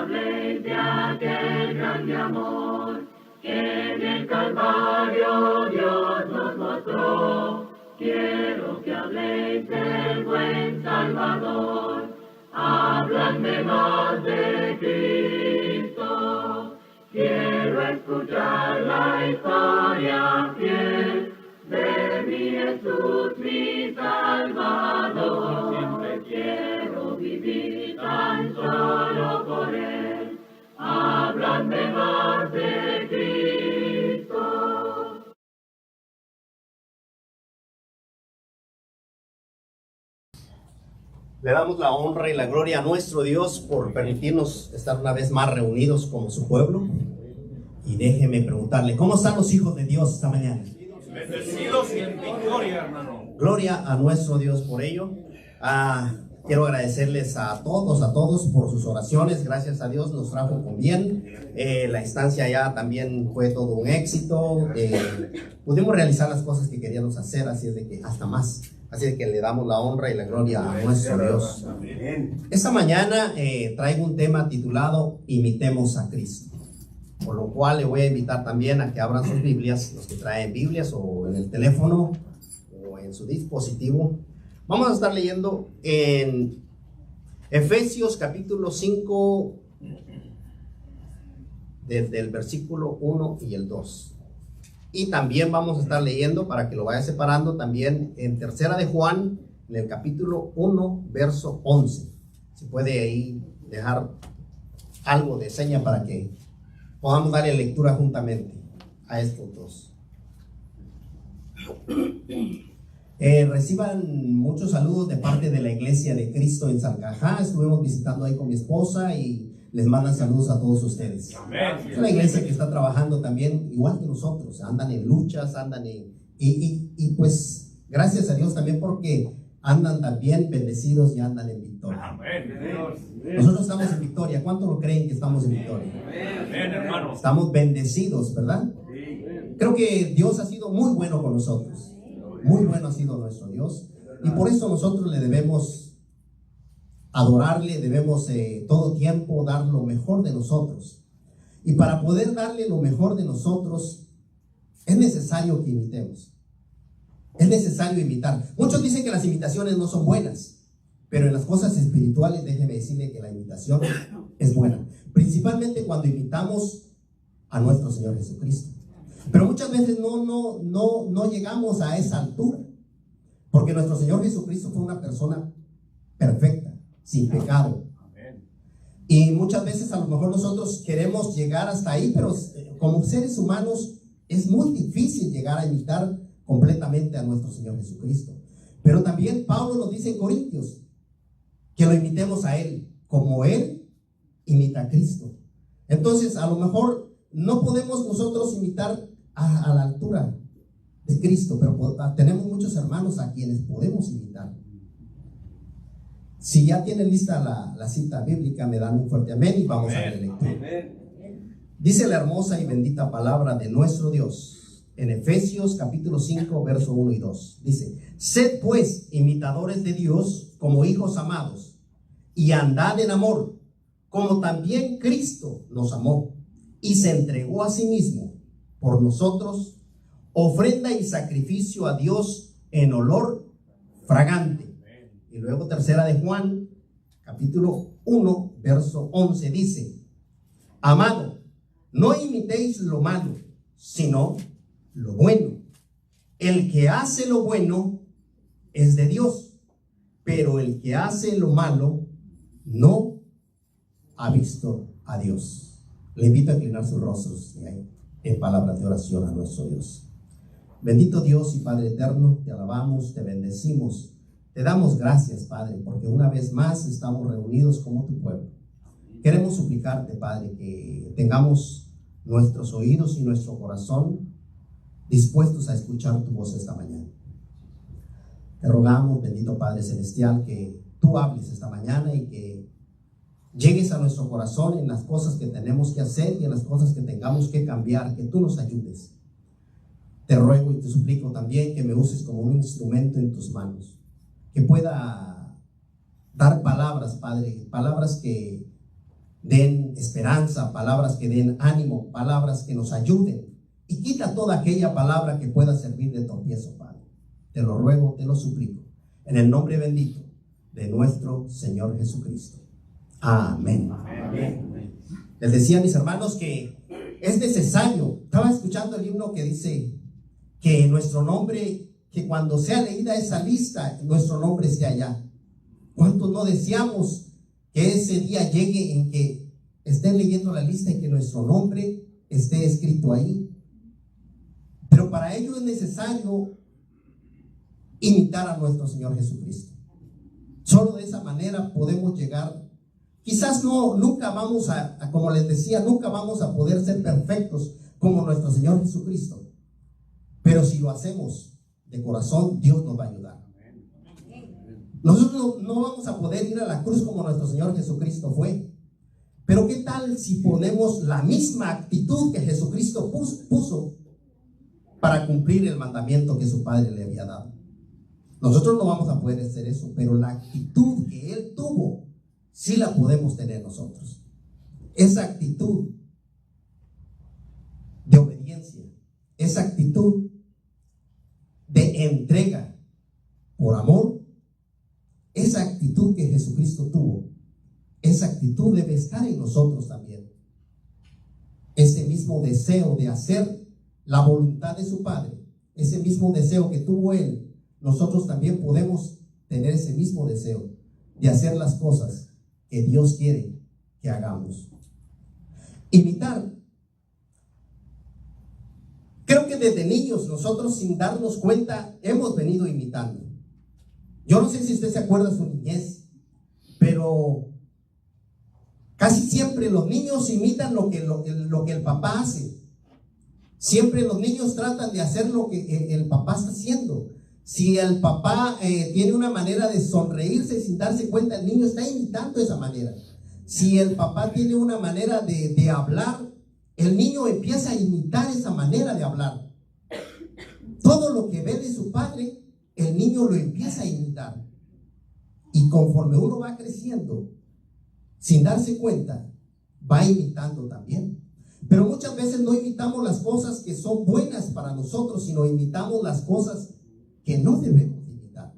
habléis de aquel grande amor que en el Calvario Dios nos mostró. Quiero que habléis del buen Salvador, habladme más de Cristo. Quiero escuchar la historia fiel de mi Jesús, mi Salvador. Siempre quiero vivir tan solo por Él. Habladme más de Cristo. Le damos la honra y la gloria a nuestro Dios por permitirnos estar una vez más reunidos como su pueblo. Y déjeme preguntarle, ¿cómo están los hijos de Dios esta mañana? Bendecidos y en victoria, hermano. Gloria a nuestro Dios por ello. Quiero agradecerles a todos por sus oraciones. Gracias a Dios nos trajo con bien. La estancia ya también fue todo un éxito. Pudimos realizar las cosas que queríamos hacer, así es de que hasta más. Así es que le damos la honra y la gloria a nuestro Dios. Esta mañana traigo un tema titulado Imitemos a Cristo. Por lo cual le voy a invitar también a que abran sus Biblias, los que traen Biblias o en el teléfono o en su dispositivo. Vamos a estar leyendo en Efesios capítulo 5, desde el versículo 1 y el 2. Y también vamos a estar leyendo, para que lo vaya separando, también en Tercera de Juan, en el capítulo 1, verso 11. Se puede ahí dejar algo de seña para que podamos darle lectura juntamente a estos dos. Reciban muchos saludos de parte de la Iglesia de Cristo en Salcajá. Estuvimos visitando ahí con mi esposa y les mandan saludos a todos ustedes. Amén. Es una iglesia que está trabajando también igual que nosotros, andan en luchas, y pues gracias a Dios también porque andan también bendecidos y andan en victoria. Amén. Nosotros estamos en victoria. ¿Cuánto lo creen que estamos en victoria? Amén, hermano. Estamos bendecidos, ¿verdad? Creo que Dios ha sido muy bueno con nosotros. Muy bueno ha sido nuestro Dios. Y por eso nosotros le debemos adorarle, debemos todo tiempo dar lo mejor de nosotros. Y para poder darle lo mejor de nosotros, es necesario que imitemos. Es necesario imitar. Muchos dicen que las imitaciones no son buenas, pero en las cosas espirituales, déjeme decirle que la imitación es buena. Principalmente cuando imitamos a nuestro Señor Jesucristo. Pero muchas veces no llegamos a esa altura, porque nuestro Señor Jesucristo fue una persona perfecta, sin pecado. Y muchas veces a lo mejor nosotros queremos llegar hasta ahí, pero como seres humanos es muy difícil llegar a imitar completamente a nuestro Señor Jesucristo. Pero también Pablo nos dice en Corintios que lo imitemos a Él, como Él imita a Cristo. Entonces a lo mejor no podemos nosotros imitar a la altura de Cristo, pero tenemos muchos hermanos a quienes podemos imitar. Si ya tienen lista la cita bíblica, me dan un fuerte amén y vamos a la lectura. Dice la hermosa y bendita palabra de nuestro Dios en Efesios capítulo 5, verso 1 y 2. Dice: sed pues imitadores de Dios como hijos amados, y andad en amor, como también Cristo nos amó y se entregó a sí mismo por nosotros, ofrenda y sacrificio a Dios en olor fragante. Y luego Tercera de Juan, capítulo 1, verso 11, dice: amado, no imitéis lo malo, sino lo bueno. El que hace lo bueno es de Dios, pero el que hace lo malo no ha visto a Dios. Le invito a inclinar sus rostros en palabras de oración a nuestro Dios. Bendito Dios y Padre eterno, te alabamos, te bendecimos. Te damos gracias, Padre, porque una vez más estamos reunidos como tu pueblo. Queremos suplicarte, Padre, que tengamos nuestros oídos y nuestro corazón dispuestos a escuchar tu voz esta mañana. Te rogamos, bendito Padre Celestial, que tú hables esta mañana y que llegues a nuestro corazón en las cosas que tenemos que hacer y en las cosas que tengamos que cambiar, que tú nos ayudes. Te ruego y te suplico también que me uses como un instrumento en tus manos, que pueda dar palabras, Padre, palabras que den esperanza, palabras que den ánimo, palabras que nos ayuden. Y quita toda aquella palabra que pueda servir de tropiezo, Padre. Te lo ruego, te lo suplico, en el nombre bendito de nuestro Señor Jesucristo. Amén. Amén. Les decía a mis hermanos que es necesario. Estaba escuchando el himno que dice que nuestro nombre, que cuando sea leída esa lista, nuestro nombre esté allá. ¿Cuántos no deseamos que ese día llegue en que estén leyendo la lista y que nuestro nombre esté escrito ahí? Pero para ello es necesario imitar a nuestro Señor Jesucristo. Solo de esa manera podemos llegar. Quizás nunca vamos como les decía, nunca vamos a poder ser perfectos como nuestro Señor Jesucristo. Pero si lo hacemos de corazón, Dios nos va a ayudar. Nosotros no vamos a poder ir a la cruz como nuestro Señor Jesucristo fue. Pero ¿qué tal si ponemos la misma actitud que Jesucristo puso para cumplir el mandamiento que su Padre le había dado? Nosotros no vamos a poder hacer eso, pero la actitud que Él tuvo, sí la podemos tener nosotros. Esa actitud de obediencia, esa actitud de entrega por amor, esa actitud que Jesucristo tuvo, esa actitud debe estar en nosotros también. Ese mismo deseo de hacer la voluntad de su Padre, ese mismo deseo que tuvo Él, nosotros también podemos tener ese mismo deseo de hacer las cosas que Dios quiere que hagamos. Imitar. Creo que desde niños nosotros, sin darnos cuenta, hemos venido imitando. Yo no sé si usted se acuerda de su niñez, pero casi siempre los niños imitan lo que el papá hace. Siempre los niños tratan de hacer lo que el papá está haciendo. Si el papá tiene una manera de sonreírse sin darse cuenta, el niño está imitando esa manera. Si el papá tiene una manera de hablar, el niño empieza a imitar esa manera de hablar. Todo lo que ve de su padre, el niño lo empieza a imitar. Y conforme uno va creciendo, sin darse cuenta, va imitando también. Pero muchas veces no imitamos las cosas que son buenas para nosotros, sino imitamos las cosas que no debemos imitar.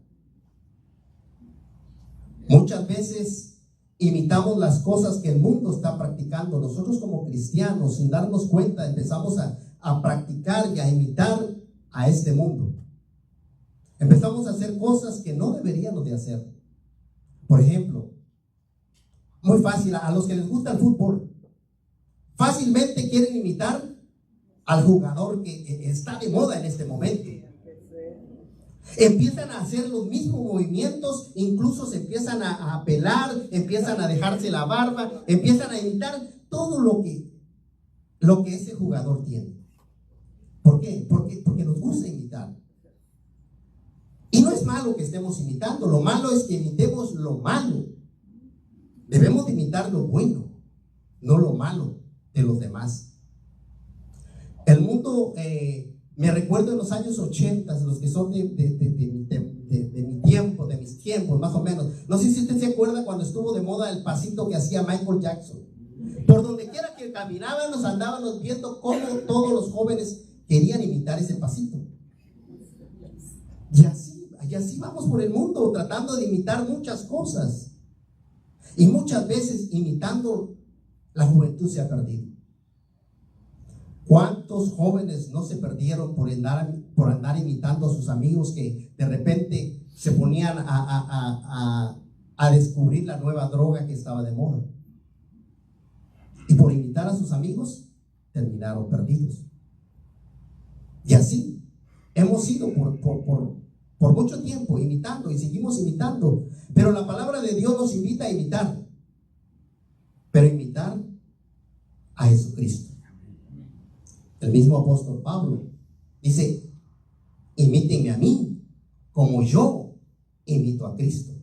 Muchas veces imitamos las cosas que el mundo está practicando. Nosotros como cristianos, sin darnos cuenta, empezamos a practicar y a imitar a este mundo. Empezamos a hacer cosas que no deberíamos de hacer. Por ejemplo, muy fácil, a los que les gusta el fútbol, fácilmente quieren imitar al jugador que está de moda en este momento. Empiezan a hacer los mismos movimientos, incluso se empiezan a pelar, empiezan a dejarse la barba, empiezan a imitar todo lo que ese jugador tiene. ¿Por qué? Porque nos gusta imitar. Y no es malo que estemos imitando, lo malo es que imitemos lo malo. Debemos de imitar lo bueno, no lo malo de los demás. El mundo, me recuerdo en los años 80, los que son de mi tiempo, de mis tiempos más o menos. No sé si usted se acuerda cuando estuvo de moda el pasito que hacía Michael Jackson. Por donde quiera que caminábamos, andábamos viendo cómo todos los jóvenes querían imitar ese pasito. Y así vamos por el mundo tratando de imitar muchas cosas. Y muchas veces imitando, la juventud se ha perdido. ¿Cuántos jóvenes no se perdieron por andar imitando a sus amigos que de repente se ponían a descubrir la nueva droga que estaba de moda? Y por imitar a sus amigos, terminaron perdidos. Y así hemos ido por mucho tiempo imitando y seguimos imitando. Pero la palabra de Dios nos invita a imitar. Pero imitar a Jesucristo. El mismo apóstol Pablo dice: imítenme a mí como yo imito a Cristo.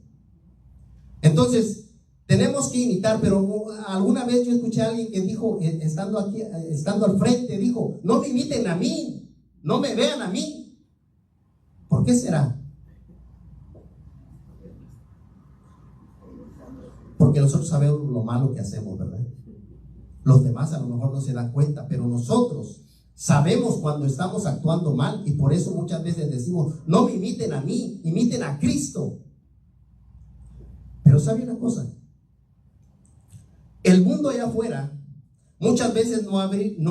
Entonces tenemos que imitar. Pero alguna vez yo escuché a alguien que dijo, estando al frente, dijo: no me imiten a mí, no me vean a mí. ¿Por qué será? Porque nosotros sabemos lo malo que hacemos, ¿verdad? Los demás a lo mejor no se dan cuenta, pero nosotros sabemos cuando estamos actuando mal, y por eso muchas veces decimos, no me imiten a mí, imiten a Cristo. Pero ¿sabe una cosa? El mundo allá afuera muchas veces no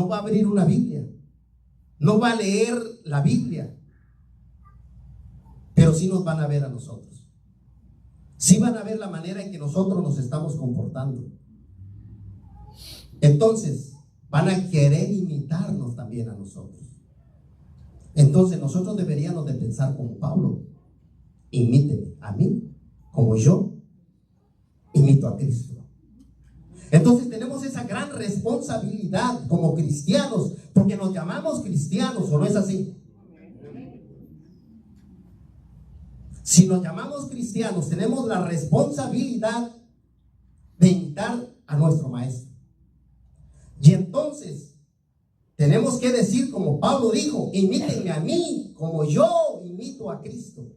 va a abrir una Biblia, no va a leer la Biblia, pero sí nos van a ver a nosotros. Sí van a ver la manera en que nosotros nos estamos comportando. Entonces van a querer imitarnos también a nosotros. Entonces nosotros deberíamos de pensar como Pablo: imíteme a mí como yo imito a Cristo. Entonces tenemos esa gran responsabilidad como cristianos, porque nos llamamos cristianos, ¿o no es así? Si nos llamamos cristianos, tenemos la responsabilidad de imitar a nuestro maestro. Y entonces tenemos que decir como Pablo dijo: imítenme a mí como yo imito a Cristo.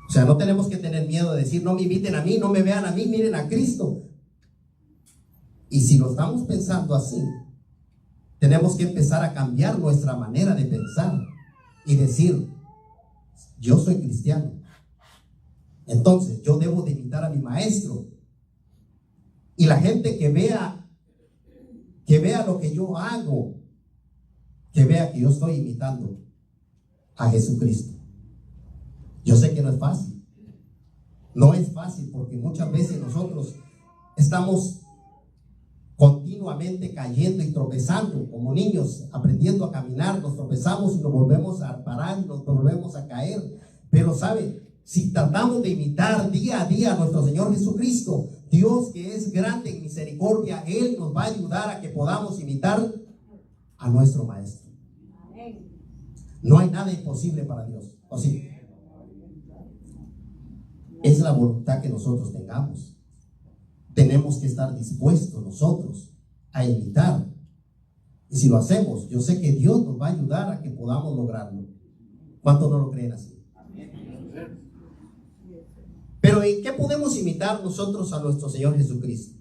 O sea, no tenemos que tener miedo de decir: no me imiten a mí, no me vean a mí, miren a Cristo. Y si lo estamos pensando así, tenemos que empezar a cambiar nuestra manera de pensar y decir: yo soy cristiano, entonces yo debo de imitar a mi maestro. Y la gente que vea lo que yo hago, que vea que yo estoy imitando a Jesucristo. Yo sé que no es fácil. No es fácil, porque muchas veces nosotros estamos continuamente cayendo y tropezando como niños, aprendiendo a caminar. Nos tropezamos y nos volvemos a parar y nos volvemos a caer. Pero ¿sabe? Si tratamos de imitar día a día a nuestro Señor Jesucristo, Dios, que es grande en misericordia, Él nos va a ayudar a que podamos imitar a nuestro Maestro. No hay nada imposible para Dios, ¿o sí? Es la voluntad que nosotros tengamos. Tenemos que estar dispuestos nosotros a imitar. Y si lo hacemos, yo sé que Dios nos va a ayudar a que podamos lograrlo. ¿Cuántos no lo creen así? Pero ¿en qué podemos imitar nosotros a nuestro Señor Jesucristo?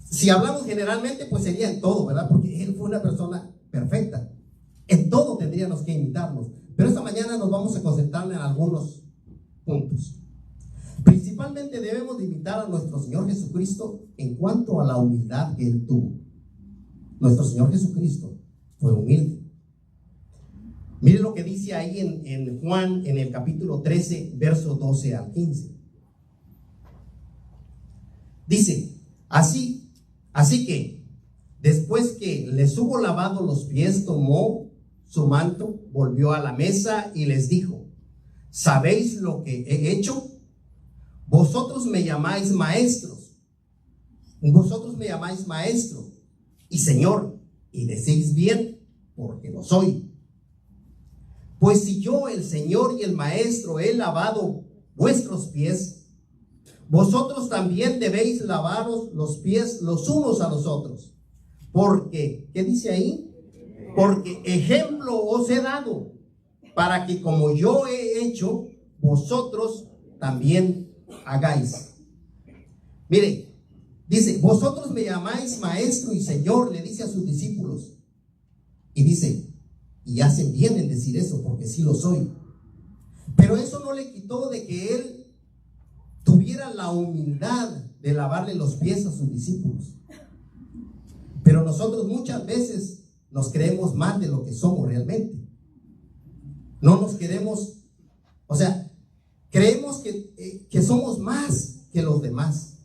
Si hablamos generalmente, pues sería en todo, ¿verdad? Porque Él fue una persona perfecta. En todo tendríamos que imitarnos. Pero esta mañana nos vamos a concentrar en algunos puntos. Principalmente debemos de imitar a nuestro Señor Jesucristo en cuanto a la humildad que Él tuvo. Nuestro Señor Jesucristo fue humilde. Mire lo que dice ahí en Juan, en el capítulo 13, versos 12 al 15. Dice: así que después que les hubo lavado los pies, tomó su manto, volvió a la mesa y les dijo: ¿sabéis lo que he hecho? Vosotros me llamáis maestros. Vosotros me llamáis maestro y Señor, y decís bien, porque lo soy. Pues si yo, el Señor y el Maestro, he lavado vuestros pies, vosotros también debéis lavaros los pies los unos a los otros. Porque, ¿qué dice ahí? Porque ejemplo os he dado, para que como yo he hecho, vosotros también hagáis. Mire, dice: vosotros me llamáis maestro y Señor, le dice a sus discípulos. Y dice: y hacen bien en decir eso, porque sí lo soy. Pero eso no le quitó de que Él tuviera la humildad de lavarle los pies a sus discípulos. Pero nosotros muchas veces nos creemos más de lo que somos realmente. No nos queremos, o sea, creemos que somos más que los demás.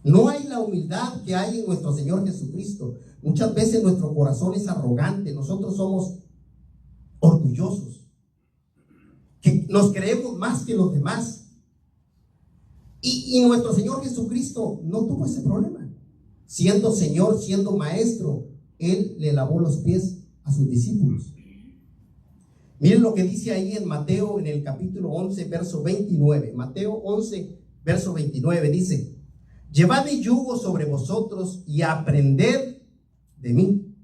No hay la humildad que hay en nuestro Señor Jesucristo. Muchas veces nuestro corazón es arrogante. Nosotros somos orgullosos, que nos creemos más que los demás. Y nuestro Señor Jesucristo no tuvo ese problema. Siendo Señor, siendo Maestro, Él le lavó los pies a sus discípulos. Miren lo que dice ahí en Mateo, en el capítulo 11, verso 29. Mateo 11, verso 29 dice: llevad mi yugo sobre vosotros y aprended de mí,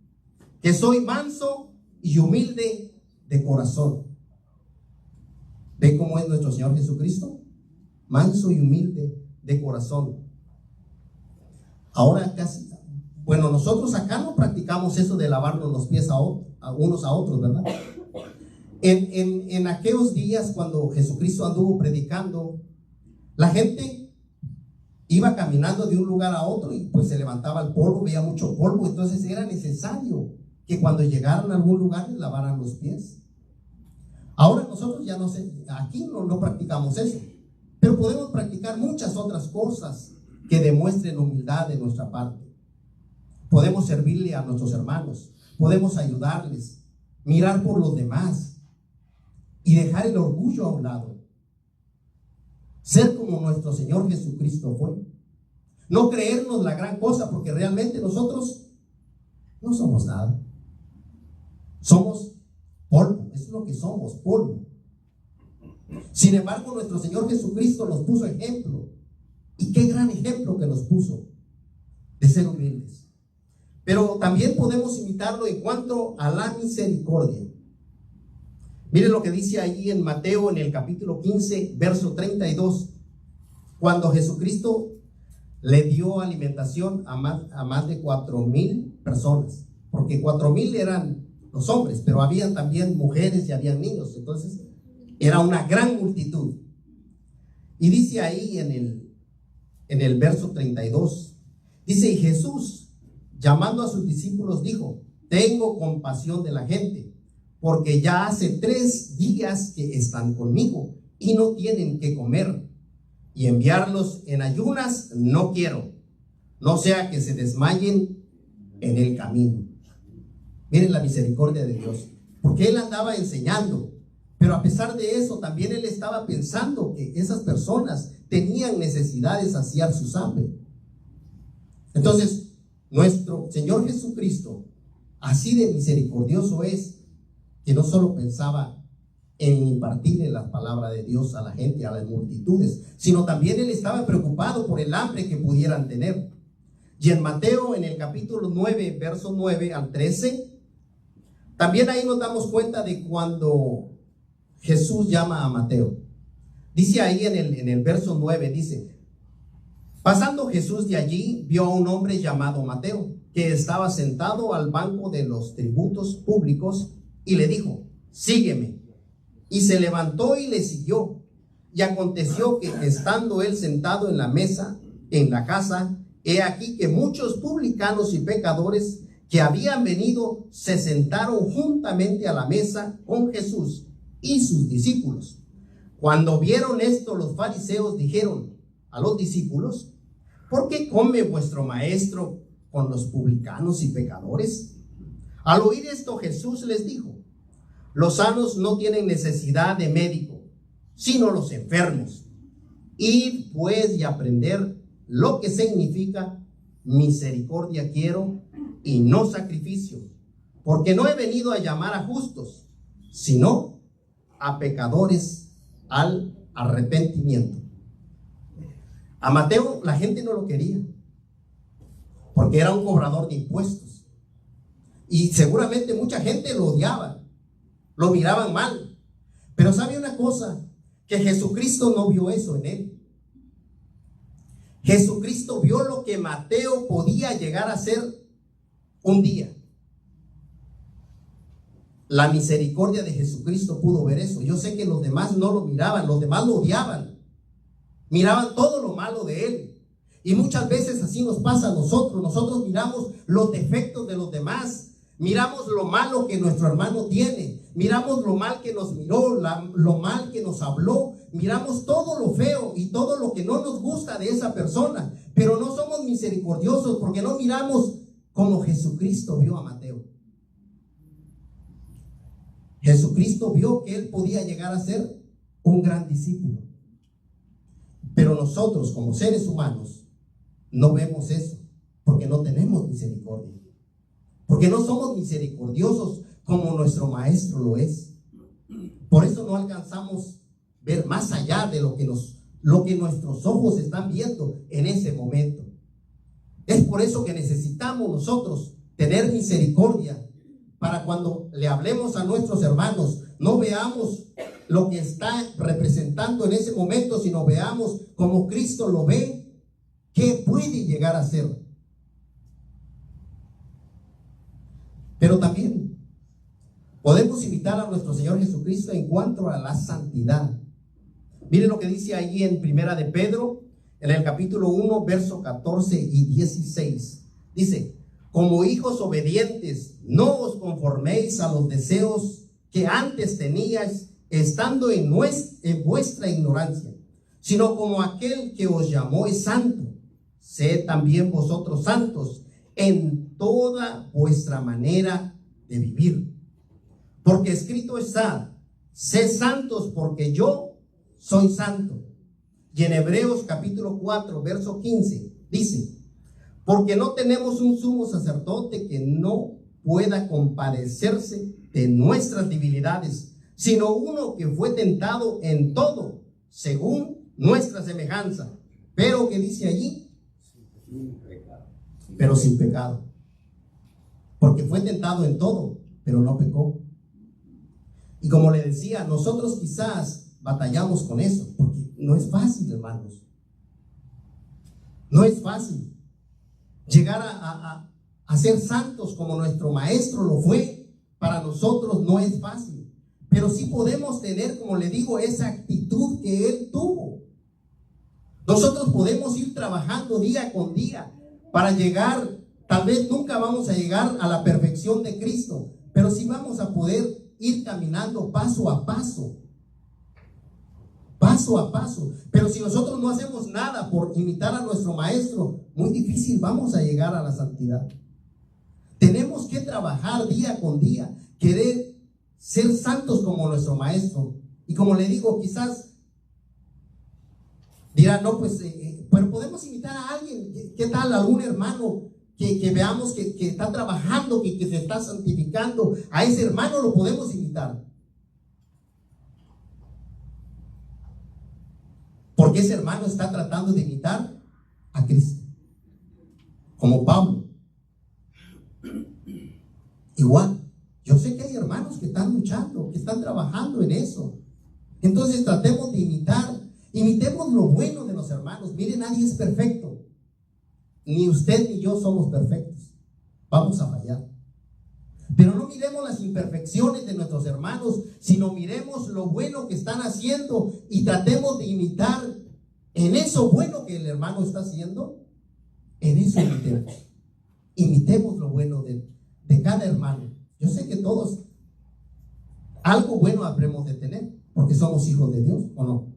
que soy manso y humilde de corazón. ¿Ve cómo es nuestro Señor Jesucristo? Manso y humilde de corazón. Ahora casi, bueno, nosotros acá no practicamos eso de lavarnos los pies a unos a otros, ¿verdad? En aquellos días cuando Jesucristo anduvo predicando, la gente iba caminando de un lugar a otro y pues se levantaba el polvo, veía mucho polvo, entonces era necesario que cuando llegaran a algún lugar les lavaran los pies. Ahora nosotros ya no sé, aquí no practicamos eso, pero podemos practicar muchas otras cosas que demuestren humildad de nuestra parte. Podemos servirle a nuestros hermanos, podemos ayudarles, mirar por los demás y dejar el orgullo a un lado. Ser como nuestro Señor Jesucristo fue. No creernos la gran cosa, porque realmente nosotros no somos nada. Somos polvo, eso es lo que somos, polvo. Sin embargo, nuestro Señor Jesucristo nos puso ejemplo. Y qué gran ejemplo que nos puso de ser humildes. Pero también podemos imitarlo en cuanto a la misericordia. Miren lo que dice ahí en Mateo, en el capítulo 15, verso 32. Cuando Jesucristo le dio alimentación a más de 4,000 personas. Porque 4,000 eran los hombres, pero habían también mujeres y habían niños. Entonces, era una gran multitud. Y dice ahí en el verso 32, dice: y Jesús, llamando a sus discípulos, dijo: tengo compasión de la gente, porque ya hace 3 días que están conmigo y no tienen que comer, y enviarlos en ayunas no quiero, no sea que se desmayen en el camino. Miren la misericordia de Dios, porque Él andaba enseñando, pero a pesar de eso también Él estaba pensando que esas personas tenían necesidad de saciar su hambre. Entonces, nuestro Señor Jesucristo, así de misericordioso es, que no solo pensaba en impartirle la palabra de Dios a la gente, a las multitudes, sino también Él estaba preocupado por el hambre que pudieran tener. Y en Mateo, en el capítulo 9, verso 9 al 13, también ahí nos damos cuenta de cuando Jesús llama a Mateo. Dice ahí en el verso 9, dice: pasando Jesús de allí, vio a un hombre llamado Mateo, que estaba sentado al banco de los tributos públicos, y le dijo: sígueme. Y se levantó y le siguió. Y aconteció que, estando él sentado en la mesa, en la casa, he aquí que muchos publicanos y pecadores que habían venido se sentaron juntamente a la mesa con Jesús y sus discípulos. Cuando vieron esto, los fariseos dijeron a los discípulos: ¿por qué come vuestro maestro con los publicanos y pecadores? Al oír esto, Jesús les dijo: los sanos no tienen necesidad de médico, sino los enfermos. Id pues y aprender lo que significa misericordia quiero y no sacrificio, porque no he venido a llamar a justos, sino a pecadores al arrepentimiento. A Mateo la gente no lo quería, porque era un cobrador de impuestos, y seguramente mucha gente lo odiaba, lo miraban mal. Pero ¿sabe una cosa? Que Jesucristo no vio eso en él. Jesucristo vio lo que Mateo podía llegar a ser un día. La misericordia de Jesucristo pudo ver eso. Yo sé que los demás no lo miraban, los demás lo odiaban, miraban todo lo malo de él. Y muchas veces así nos pasa a nosotros. Nosotros miramos los defectos de los demás, miramos lo malo que nuestro hermano tiene, miramos lo mal que nos miró, lo mal que nos habló, miramos todo lo feo y todo lo que no nos gusta de esa persona, pero no somos misericordiosos porque no miramos como Jesucristo vio a Mateo. Jesucristo vio que él podía llegar a ser un gran discípulo, pero nosotros como seres humanos no vemos eso porque no tenemos misericordia, porque no somos misericordiosos como nuestro maestro lo es. Por eso no alcanzamos ver más allá de lo que nuestros ojos están viendo en ese momento. Es por eso que necesitamos nosotros tener misericordia, para cuando le hablemos a nuestros hermanos no veamos lo que está representando en ese momento, sino veamos como Cristo lo ve, qué puede llegar a ser. Pero también podemos imitar a nuestro Señor Jesucristo en cuanto a la santidad. Miren lo que dice ahí en Primera de Pedro, en el capítulo 1, versos 14 y 16. Dice: como hijos obedientes, no os conforméis a los deseos que antes teníais, estando en vuestra ignorancia, sino como aquel que os llamó es santo, sed también vosotros santos en toda vuestra manera de vivir. Porque escrito está: sed santos porque yo soy santo. Y en Hebreos capítulo 4, verso 15, dice: porque no tenemos un sumo sacerdote que no pueda compadecerse de nuestras debilidades, sino uno que fue tentado en todo, según nuestra semejanza. Pero, ¿qué dice allí? Pero sin pecado. Porque fue tentado en todo, pero no pecó. Y como le decía, nosotros quizás batallamos con eso, porque no es fácil, hermanos. No es fácil llegar a ser santos como nuestro maestro lo fue. Para nosotros no es fácil, pero sí podemos tener, como le digo, esa actitud que él tuvo. Nosotros podemos ir trabajando día con día para llegar. Tal vez nunca vamos a llegar a la perfección de Cristo, pero sí vamos a poder ir caminando paso a paso. Paso a paso. Pero si nosotros no hacemos nada por imitar a nuestro maestro, muy difícil vamos a llegar a la santidad. Tenemos que trabajar día con día, querer ser santos como nuestro maestro. Y como le digo, quizás dirán, no, pues, pero podemos imitar a alguien. ¿Qué tal? Algún hermano que veamos que está trabajando, que se está santificando. A ese hermano lo podemos imitar. Porque ese hermano está tratando de imitar a Cristo. Como Pablo. Igual, yo sé que hay hermanos que están luchando, que están trabajando en eso. Entonces tratemos de imitemos lo bueno de los hermanos. Miren, nadie es perfecto. Ni usted ni yo somos perfectos. Vamos a fallar. Pero no miremos las imperfecciones de nuestros hermanos, sino miremos lo bueno que están haciendo y tratemos de imitar en eso bueno que el hermano está haciendo. En eso imitemos lo bueno de cada hermano. Yo sé que todos algo bueno habremos de tener, porque somos hijos de Dios, ¿o no?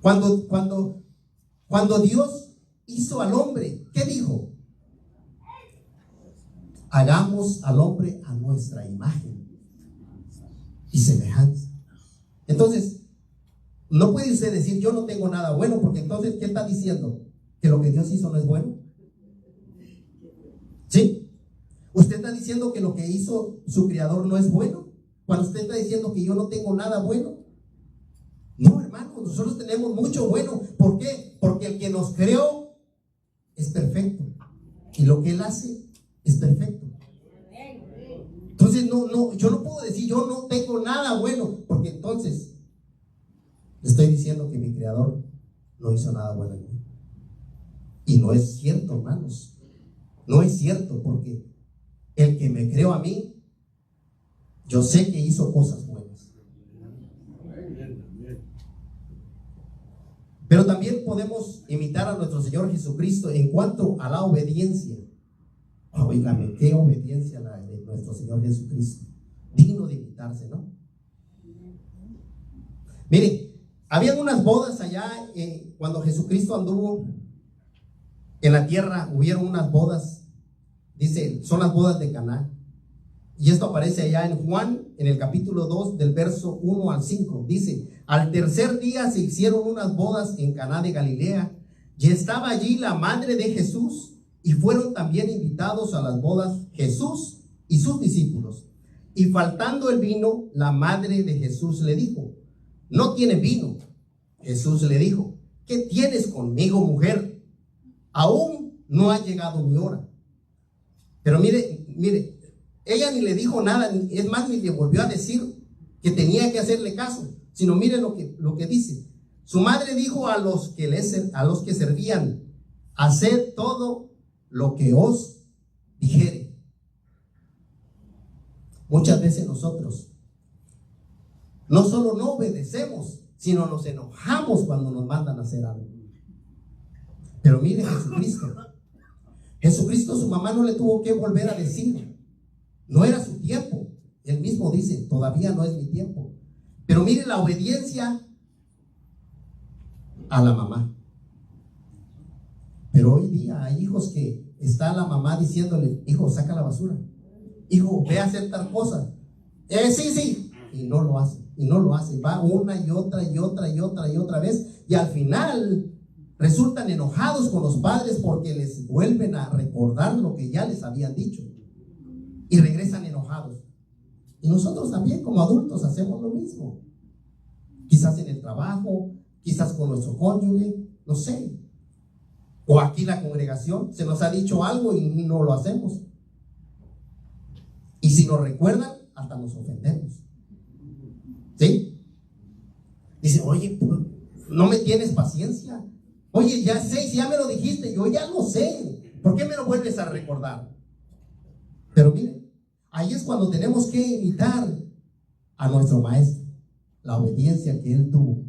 Cuando Dios hizo al hombre, ¿qué dijo? Hagamos al hombre a nuestra imagen y semejanza. Entonces, no puede usted decir, yo no tengo nada bueno, porque entonces, ¿qué está diciendo? ¿Que lo que Dios hizo no es bueno? ¿Sí? ¿Usted está diciendo que lo que hizo su Creador no es bueno? Cuando usted está diciendo que yo no tengo nada bueno. No, hermano, nosotros tenemos mucho bueno. ¿Por qué? Porque el que nos creó es perfecto. Y lo que Él hace es perfecto. Entonces, yo no puedo decir, yo no tengo nada bueno, porque entonces estoy diciendo que mi Creador no hizo nada bueno en mí. Y no es cierto, hermanos. No es cierto, porque el que me creó a mí, yo sé que hizo cosas buenas. Pero también podemos imitar a nuestro Señor Jesucristo en cuanto a la obediencia. Oígame, qué obediencia la de nuestro Señor Jesucristo. Digno de imitarse, ¿no? Miren, habían unas bodas allá cuando Jesucristo anduvo en la tierra. Hubieron unas bodas, dice, son las bodas de Caná. Y esto aparece allá en Juan, en el capítulo 2, del verso 1 al 5. Dice: al tercer día se hicieron unas bodas en Caná de Galilea, y estaba allí la madre de Jesús, y fueron también invitados a las bodas Jesús y sus discípulos. Y faltando el vino, la madre de Jesús le dijo: no tiene vino. Jesús le dijo: ¿qué tienes conmigo, mujer? Aún no ha llegado mi hora. Pero mire, ella ni le dijo nada, es más, ni le volvió a decir que tenía que hacerle caso, sino miren lo que dice. Su madre dijo a los que servían: haced todo lo que os dijere. Muchas veces nosotros no solo no obedecemos, sino nos enojamos cuando nos mandan a hacer algo. Pero mire, Jesucristo, su mamá no le tuvo que volver a decir, no era su tiempo. Él mismo dice, todavía no es mi tiempo. Pero mire la obediencia a la mamá. Pero hoy día hay hijos que está la mamá diciéndole: hijo, saca la basura, hijo, ve a hacer tal cosa. Sí, y no lo hace, y no lo hace. Va una y otra y otra y otra y otra vez, y al final resultan enojados con los padres porque les vuelven a recordar lo que ya les habían dicho, y regresan enojados. Y nosotros también como adultos hacemos lo mismo, quizás en el trabajo, quizás con nuestro cónyuge, no sé, o aquí en la congregación se nos ha dicho algo y no lo hacemos, y si nos recuerdan hasta nos ofendemos. ¿Sí? Dice: oye, no me tienes paciencia. Oye, ya sé, si ya me lo dijiste, yo ya lo sé, ¿por qué me lo vuelves a recordar? Pero miren, ahí es cuando tenemos que imitar a nuestro maestro, la obediencia que él tuvo.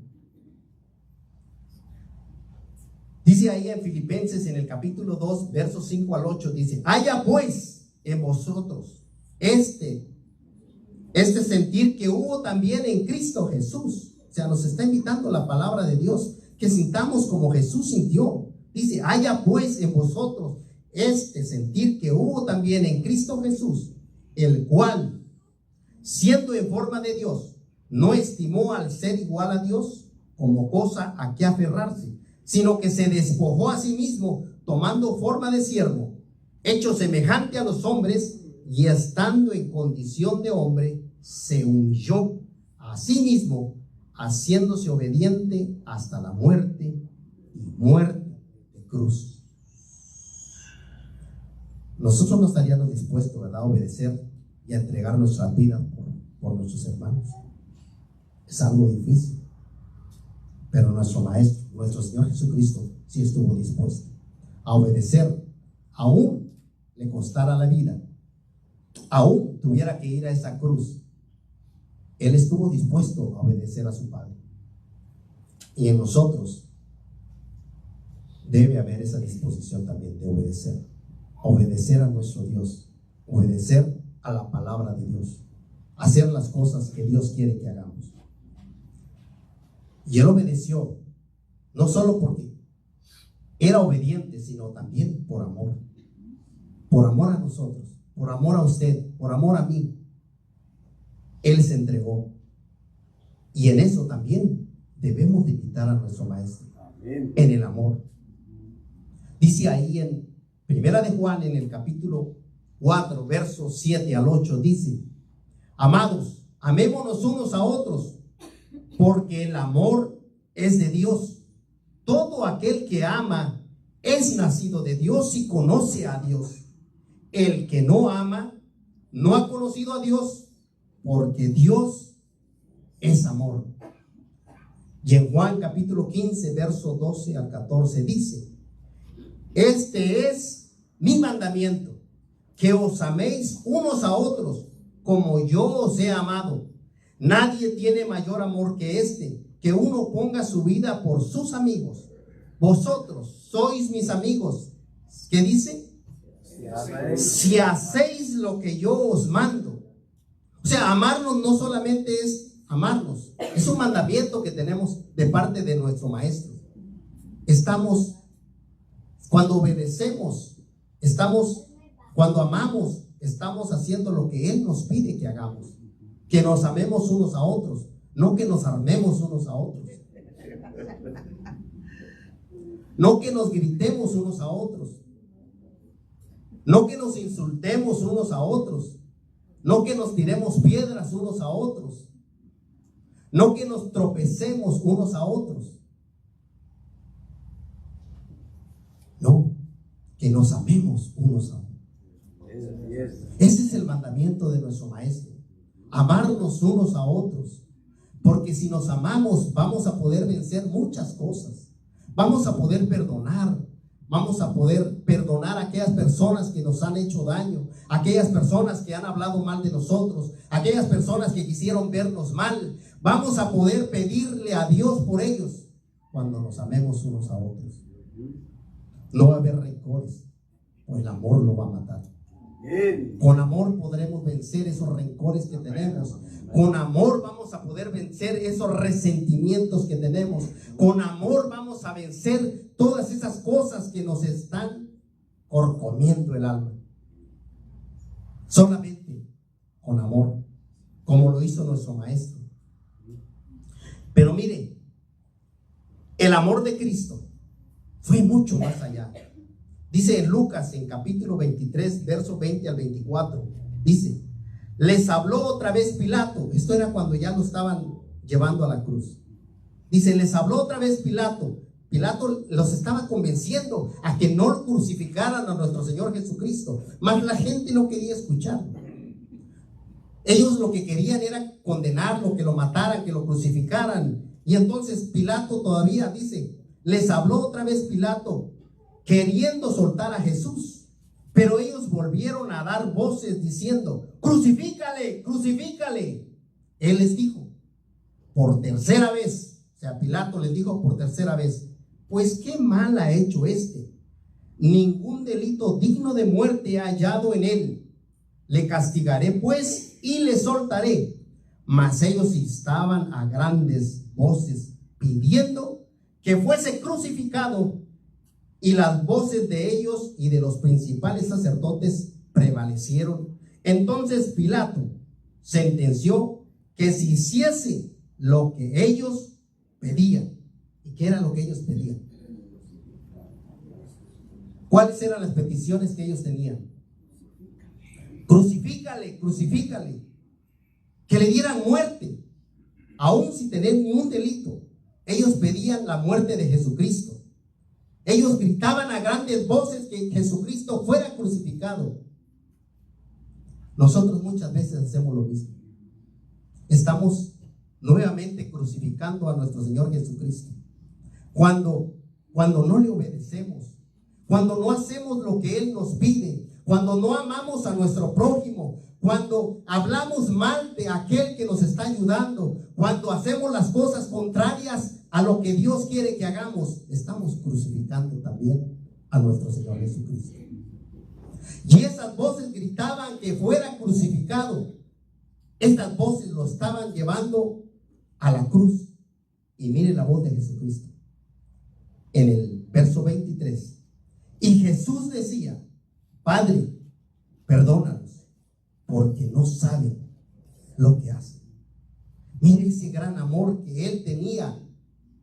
Dice ahí en Filipenses, en el capítulo 2, versos 5 al 8, dice: haya pues en vosotros este sentir que hubo también en Cristo Jesús. O sea, nos está invitando la palabra de Dios, que sintamos como Jesús sintió. Dice: haya pues en vosotros este sentir que hubo también en Cristo Jesús, el cual, siendo en forma de Dios, no estimó al ser igual a Dios como cosa a que aferrarse, sino que se despojó a sí mismo, tomando forma de siervo, hecho semejante a los hombres, y estando en condición de hombre, se humilló a sí mismo, haciéndose obediente hasta la muerte, y muerte de cruz. Nosotros no estaríamos dispuestos, ¿verdad?, a obedecer y a entregar nuestra vida por nuestros hermanos. Es algo difícil, pero nuestro Maestro, nuestro Señor Jesucristo, sí estuvo dispuesto a obedecer, aún le costara la vida, aún tuviera que ir a esa cruz. Él estuvo dispuesto a obedecer a su Padre. Y en nosotros debe haber esa disposición también de obedecer a nuestro Dios, obedecer a la palabra de Dios, hacer las cosas que Dios quiere que hagamos. Y él obedeció, no solo porque era obediente, sino también por amor a nosotros, por amor a usted, por amor a mí. Él se entregó, y en eso también debemos de imitar a nuestro Maestro, en el amor. Dice ahí en Primera de Juan, en el capítulo 4, versos 7 al 8, dice: amados, amémonos unos a otros, porque el amor es de Dios. Todo aquel que ama es nacido de Dios y conoce a Dios. El que no ama no ha conocido a Dios, porque Dios es amor. Y en Juan capítulo 15, verso 12 al 14 dice: este es mi mandamiento, que os améis unos a otros como yo os he amado. Nadie tiene mayor amor que este, que uno ponga su vida por sus amigos. Vosotros sois mis amigos. ¿Qué dice? Si hacéis lo que yo os mando. O sea, amarnos no solamente es amarnos, es un mandamiento que tenemos de parte de nuestro Maestro. Cuando obedecemos, cuando amamos, estamos haciendo lo que Él nos pide que hagamos. Que nos amemos unos a otros, no que nos armemos unos a otros. No que nos gritemos unos a otros. No que nos insultemos unos a otros. No que nos tiremos piedras unos a otros. No que nos tropecemos unos a otros. No, que nos amemos unos a otros. Ese es el mandamiento de nuestro Maestro. amarnos unos a otros. Porque si nos amamos, vamos a poder vencer muchas cosas. Vamos a poder perdonar. Vamos a poder perdonar a aquellas personas que nos han hecho daño, aquellas personas que han hablado mal de nosotros, aquellas personas que quisieron vernos mal. Vamos a poder pedirle a Dios por ellos cuando nos amemos unos a otros. No va a haber rencores, pues el amor lo va a matar. Con amor podremos vencer esos rencores que tenemos. Con amor vamos a poder vencer esos resentimientos que tenemos. Con amor vamos a vencer todas esas cosas que nos están corcomiendo el alma. Solamente con amor, como lo hizo nuestro maestro. Pero mire, el amor de Cristo fue mucho más allá. Dice en Lucas, en capítulo 23, verso 20 al 24, dice: les habló otra vez Pilato. Esto era cuando ya lo estaban llevando a la cruz. Dice, les habló otra vez Pilato. Pilato los estaba convenciendo a que no crucificaran a nuestro Señor Jesucristo, mas la gente no quería escuchar. Ellos lo que querían era condenarlo, que lo mataran, que lo crucificaran. Y entonces Pilato todavía dice, les habló otra vez Pilato, queriendo soltar a Jesús. Pero ellos volvieron a dar voces diciendo, crucifícale, crucifícale. Él les dijo por tercera vez, o sea, Pilato les dijo por tercera vez, pues qué mal ha hecho este. Ningún delito digno de muerte ha hallado en él. Le castigaré pues y le soltaré. Mas ellos instaban a grandes voces pidiendo que fuese crucificado. Y las voces de ellos y de los principales sacerdotes prevalecieron. Entonces Pilato sentenció que se hiciese lo que ellos pedían. ¿Y qué era lo que ellos pedían? ¿Cuáles eran las peticiones que ellos tenían? Crucifícale, crucifícale. Que le dieran muerte, aún sin tener ni un delito. Ellos pedían la muerte de Jesucristo. Ellos gritaban a grandes voces que Jesucristo fuera crucificado. Nosotros muchas veces hacemos lo mismo. Estamos nuevamente crucificando a nuestro Señor Jesucristo. Cuando no le obedecemos, cuando no hacemos lo que Él nos pide, cuando no amamos a nuestro prójimo, cuando hablamos mal de aquel que nos está ayudando, cuando hacemos las cosas contrarias a lo que Dios quiere que hagamos, estamos crucificando también a nuestro Señor Jesucristo. Y esas voces gritaban que fuera crucificado. Estas voces lo estaban llevando a la cruz. Y mire la voz de Jesucristo en el verso 23. Y Jesús decía, Padre, perdónalos, porque no saben lo que hacen. Mire ese gran amor que Él tenía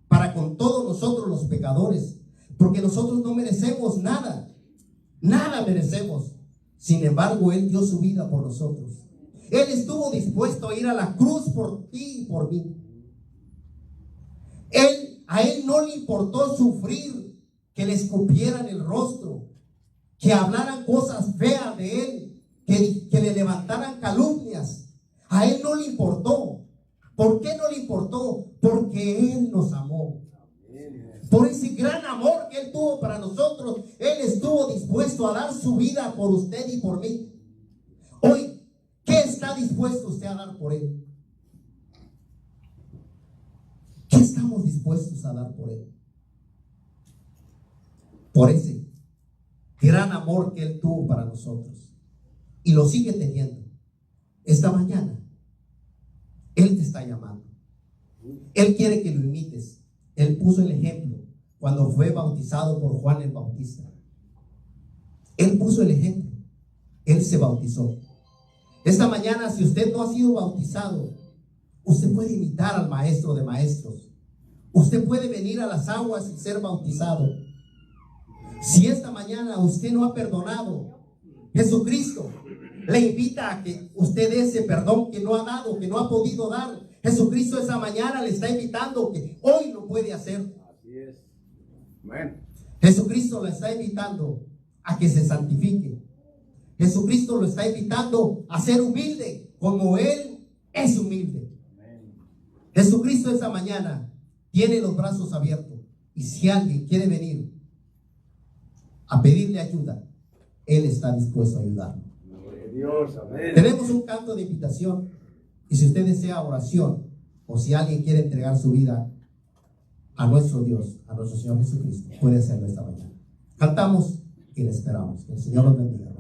para con todos nosotros los pecadores, porque nosotros no merecemos nada, nada merecemos. Sin embargo, Él dio su vida por nosotros. Él estuvo dispuesto a ir a la cruz por ti y por mí. A Él no le importó sufrir, que le escupieran el rostro, que hablaran cosas feas de Él, que le levantaran calumnias. A Él no le importó. ¿Por qué no le importó? Porque Él nos amó. Por ese gran amor que Él tuvo para nosotros, Él estuvo dispuesto a dar su vida por usted y por mí. Hoy, ¿qué está dispuesto usted a dar por Él? ¿Qué estamos dispuestos a dar por Él? Por ese gran amor que Él tuvo para nosotros. Y lo sigue teniendo. Esta mañana Él te está llamando. Él quiere que lo imites. Él puso el ejemplo cuando fue bautizado por Juan el Bautista. Él puso el ejemplo. Él se bautizó. Esta mañana, si usted no ha sido bautizado, usted puede imitar al Maestro de Maestros. Usted puede venir a las aguas y ser bautizado. Si esta mañana usted no ha perdonado, Jesucristo le invita a que usted dé ese perdón que no ha dado, que no ha podido dar. Jesucristo esa mañana le está invitando que hoy lo puede hacer. Así es. Bueno. Jesucristo le está invitando a que se santifique. Jesucristo lo está invitando a ser humilde como Él Jesucristo esta mañana tiene los brazos abiertos. Y si alguien quiere venir a pedirle ayuda, Él está dispuesto a ayudarlo. Dios, amén. Tenemos un canto de invitación. Y si usted desea oración, o si alguien quiere entregar su vida a nuestro Dios, a nuestro Señor Jesucristo, puede hacerlo esta mañana. Cantamos y le esperamos. Que el Señor los bendiga.